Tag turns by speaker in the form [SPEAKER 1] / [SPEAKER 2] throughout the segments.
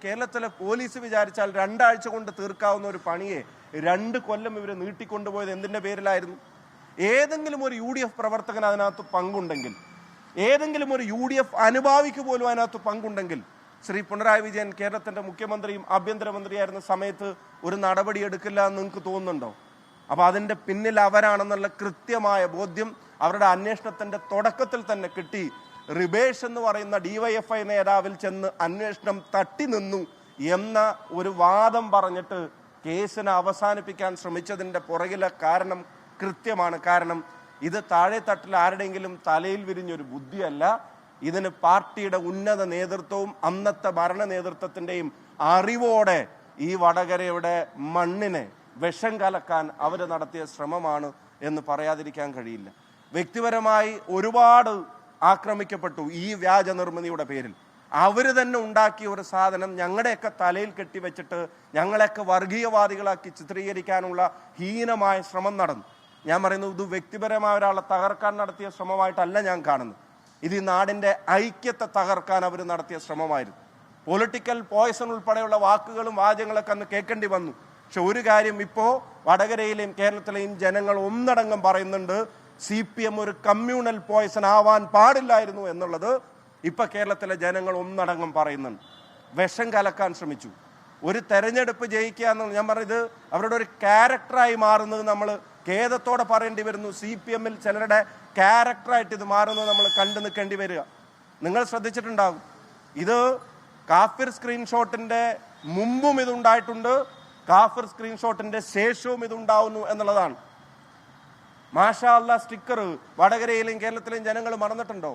[SPEAKER 1] കേരളത്തിലെ പോലീസ് വിചാരിച്ചാൽ 2 ആഴ്ച കൊണ്ട് തീർക്കാവുന്ന ഒരു പണിയെ 2 കൊല്ലം ഇവർ നീട്ടിക്കൊണ്ടുപോയത് എന്തിന്റെ പേരിലായിരുന്നു? ഏതെങ്കിലും ഒരു UDF പ്രവർത്തകൻ അതിനകത്ത് പങ്കുണ്ടെങ്കിൽ, ഏതെങ്കിലും ഒരു UDF അനുഭാവിക്ക് പോലും അതിനകത്ത് പങ്കുണ്ടെങ്കിൽ, ശ്രീ പിണറായി വിജയൻ കേരളത്തിന്റെ മുഖ്യമന്ത്രിയും ആഭ്യന്തരമന്ത്രിയായിരുന്ന സമയത്ത് ഒരു നടപടി എടുക്കില്ല എന്ന് നിങ്ങൾക്ക് തോന്നുന്നുണ്ടോ? അപ്പൊ അതിന്റെ പിന്നിൽ അവരാണെന്നുള്ള കൃത്യമായ ബോധ്യം അവരുടെ അന്വേഷണത്തിന്റെ തുടക്കത്തിൽ തന്നെ കിട്ടി. റിബേഷ് എന്ന് പറയുന്ന DYFI നേതാവിൽ ചെന്ന് അന്വേഷണം തട്ടി നിന്നു എന്ന ഒരു വാദം പറഞ്ഞിട്ട് കേസിനെ അവസാനിപ്പിക്കാൻ ശ്രമിച്ചതിന്റെ പുറകിലെ കാരണം കൃത്യമാണ്. കാരണം ഇത് താഴെത്തട്ടിൽ ആരുടെയെങ്കിലും തലയിൽ വിരിഞ്ഞൊരു ബുദ്ധിയല്ല. ഇതിന് പാർട്ടിയുടെ ഉന്നത നേതൃത്വവും അന്നത്തെ ഭരണ നേതൃത്വത്തിന്റെയും അറിവോടെ ഈ വടകരയുടെ മണ്ണിനെ വിഷം കലക്കാൻ അവർ നടത്തിയ ശ്രമമാണ് എന്ന് പറയാതിരിക്കാൻ കഴിയില്ല. വ്യക്തിപരമായി ഒരുപാട് ആക്രമിക്കപ്പെട്ടു ഈ വ്യാജ നിർമ്മിതിയുടെ പേരിൽ. അവര് തന്നെ ഉണ്ടാക്കിയ ഒരു സാധനം ഞങ്ങളുടെയൊക്കെ തലയിൽ കെട്ടിവെച്ചിട്ട് ഞങ്ങളെയൊക്കെ വർഗീയവാദികളാക്കി ചിത്രീകരിക്കാനുള്ള ഹീനമായ ശ്രമം നടന്നു. ഞാൻ പറയുന്നു, ഇത് വ്യക്തിപരമായ ഒരാളെ തകർക്കാൻ നടത്തിയ ശ്രമമായിട്ടല്ല ഞാൻ കാണുന്നത്. ഇത് ഈ നാടിന്റെ ഐക്യത്തെ തകർക്കാൻ അവർ നടത്തിയ ശ്രമമായിരുന്നു. പൊളിറ്റിക്കൽ പോയ്സൺ ഉൾപ്പെടെയുള്ള വാക്കുകളും വാചകങ്ങളൊക്കെ അന്ന് കേൾക്കേണ്ടി വന്നു. പക്ഷെ ഒരു കാര്യം ഇപ്പോ വടകരയിലെയും കേരളത്തിലെയും ജനങ്ങൾ ഒന്നടങ്കം പറയുന്നുണ്ട്, CPM ഒരു കമ്മ്യൂണൽ പോയ്സൺ ആവാൻ പാടില്ലായിരുന്നു എന്നുള്ളത് ഇപ്പൊ കേരളത്തിലെ ജനങ്ങൾ ഒന്നടങ്കം പറയുന്നുണ്ട്. വിഷം കലക്കാൻ ശ്രമിച്ചു. ഒരു തെരഞ്ഞെടുപ്പ് ജയിക്കുക എന്ന് ഞാൻ പറഞ്ഞത് അവരുടെ ഒരു ക്യാരക്ടറായി മാറുന്നത് നമ്മൾ ഖേദത്തോടെ പറയേണ്ടി വരുന്നു. CPM-ൽ ചിലരുടെ ക്യാരക്ടറായിട്ട് ഇത് മാറുന്നത് നമ്മൾ കണ്ടു നിൽക്കേണ്ടി വരിക. നിങ്ങൾ ശ്രദ്ധിച്ചിട്ടുണ്ടാകും, ഇത് കാഫിർ സ്ക്രീൻഷോട്ടിന്റെ മുമ്പും ഇതുണ്ടായിട്ടുണ്ട്, കാഫിർ സ്ക്രീൻഷോട്ടിന്റെ ശേഷവും ഇതുണ്ടാവുന്നു എന്നുള്ളതാണ്. മാഷാ അല്ലാ സ്റ്റിക്കർ വടകരയിലെയും കേരളത്തിലെയും ജനങ്ങൾ മറന്നിട്ടുണ്ടോ?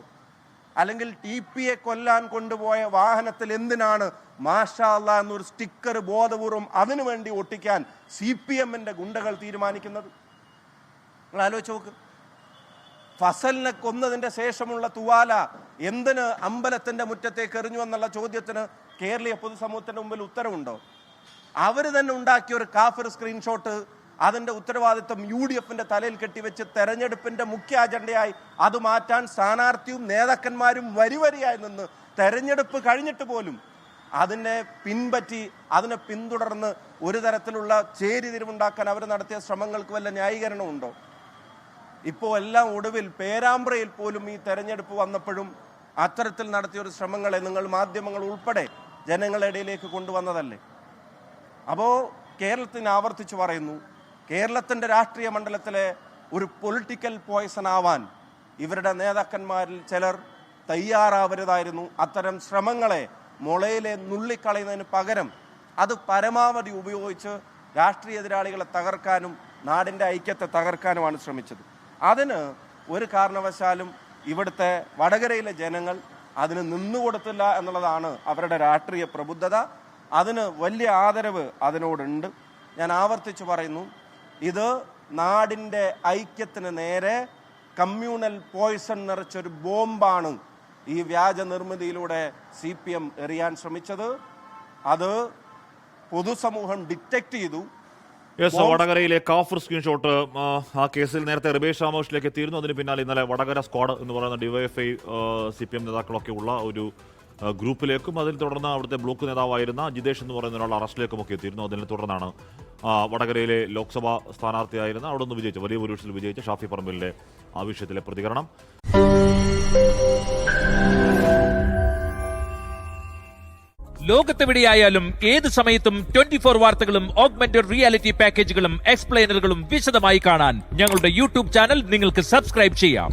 [SPEAKER 1] അല്ലെങ്കിൽ TPയെ കൊല്ലാൻ കൊണ്ടുപോയ വാഹനത്തിൽ എന്തിനാണ് മാഷാ അല്ലാ എന്നൊരു സ്റ്റിക്കർ ബോധപൂർവം അതിനു വേണ്ടി ഒട്ടിക്കാൻ CPM-ന്റെ ഗുണ്ടകൾ തീരുമാനിക്കുന്നത്? നിങ്ങൾ ആലോചിച്ച് നോക്ക്. ഫസലിനെ കൊന്നതിന്റെ ശേഷമുള്ള തുവാല എന്തിന് അമ്പലത്തിന്റെ മുറ്റത്തേക്ക് എറിഞ്ഞു എന്നുള്ള ചോദ്യത്തിന് കേരളീയ പൊതുസമൂഹത്തിന്റെ മുമ്പിൽ ഉത്തരവുണ്ടോ? അവര് തന്നെ ഉണ്ടാക്കിയ ഒരു കാഫിർ സ്ക്രീൻഷോട്ട്, അതിന്റെ ഉത്തരവാദിത്വം UDF-ന്റെ തലയിൽ കെട്ടിവെച്ച് തെരഞ്ഞെടുപ്പിന്റെ മുഖ്യ അജണ്ടയായി അത് മാറ്റാൻ സ്ഥാനാർത്ഥിയും നേതാക്കന്മാരും വരിവരിയായി നിന്ന് തെരഞ്ഞെടുപ്പ് കഴിഞ്ഞിട്ട് പോലും അതിനെ പിൻപറ്റി അതിനെ പിന്തുടർന്ന് ഒരു തരത്തിലുള്ള ചേരിതിരിവുണ്ടാക്കാൻ അവർ നടത്തിയ ശ്രമങ്ങൾക്ക് വല്ല ന്യായീകരണമുണ്ടോ? ഇപ്പോൾ എല്ലാം ഒടുവിൽ പേരാമ്പ്രയിൽ പോലും ഈ തെരഞ്ഞെടുപ്പ് വന്നപ്പോഴും അത്തരത്തിൽ നടത്തിയ ഒരു ശ്രമങ്ങളെ നിങ്ങൾ മാധ്യമങ്ങൾ ഉൾപ്പെടെ ജനങ്ങളുടെ ഇടയിലേക്ക് കൊണ്ടുവന്നതല്ലേ? അപ്പോൾ കേരളത്തിന് ആവർത്തിച്ചു പറയുന്നു, കേരളത്തിന്റെ രാഷ്ട്രീയ മണ്ഡലത്തിലെ ഒരു പൊളിറ്റിക്കൽ പോയ്സൺ ആവാൻ ഇവരുടെ നേതാക്കന്മാരിൽ ചിലർ തയ്യാറാവരുതായിരുന്നു. അത്തരം ശ്രമങ്ങളെ മുളയിലെ നുള്ളിക്കളയുന്നതിന് പകരം അത് പരമാവധി ഉപയോഗിച്ച് രാഷ്ട്രീയ എതിരാളികളെ തകർക്കാനും നാടിന്റെ ഐക്യത്തെ തകർക്കാനുമാണ് ശ്രമിച്ചത്. അതിന് ഒരു കാരണവശാലും ഇവിടുത്തെ വടകരയിലെ ജനങ്ങൾ അതിന് നിന്നുകൊടുത്തില്ല എന്നുള്ളതാണ് അവരുടെ രാഷ്ട്രീയ പ്രബുദ്ധത. അതിന് വലിയ ആദരവ് അതിനോടുണ്ട്. ഞാൻ ആവർത്തിച്ചു പറയുന്നു, ഇത് നാടിൻ്റെ ഐക്യത്തിന് നേരെ കമ്മ്യൂണൽ പോയ്സൺ നിറച്ചൊരു ബോംബാണ് ഈ വ്യാജ നിർമ്മിതിയിലൂടെ CPM എറിയാൻ ശ്രമിച്ചത്. അത് പൊതുസമൂഹം ഡിറ്റക്ട് ചെയ്തു.
[SPEAKER 2] വടകരയിലെ കാഫിർ സ്ക്രീൻഷോട്ട് ആ കേസിൽ നേരത്തെ റിബേഷ് രാമകൃഷ്ണനിലേക്ക് എത്തിയിരുന്നു. അതിന് പിന്നാലെ ഇന്നലെ വടകര സ്ക്വാഡ് എന്ന് പറയുന്ന DYFI CPM നേതാക്കളൊക്കെ ഉള്ള ഒരു ഗ്രൂപ്പിലേക്കും അതിൽ തുടർന്ന് അവിടുത്തെ ബ്ലോക്ക് നേതാവായിരുന്ന ജിതേഷ് എന്ന് പറയുന്ന ഒരാൾ അറസ്റ്റിലേക്കും ഒക്കെ എത്തിയിരുന്നു. അതിനെ തുടർന്നാണ് വടകരയിലെ ലോക്സഭാ സ്ഥാനാർത്ഥിയായിരുന്ന അവിടെ നിന്ന് വിജയിച്ച വലിയ ഭൂരിപക്ഷത്തിൽ വിജയിച്ച ഷാഫി പറമ്പിലിന്റെ ആ വിഷയത്തിലെ പ്രതികരണം.
[SPEAKER 3] ലോകത്തെവിടെയായാലും ഏത് സമയത്തും 24 വാർത്തകളും ഓഗ്മെന്റഡ് റിയാലിറ്റി പാക്കേജുകളും എക്സ്പ്ലെയിനറുകളും വിശദമായി കാണാൻ ഞങ്ങളുടെ YouTube ചാനൽ നിങ്ങൾക്ക് സബ്സ്ക്രൈബ് ചെയ്യാം.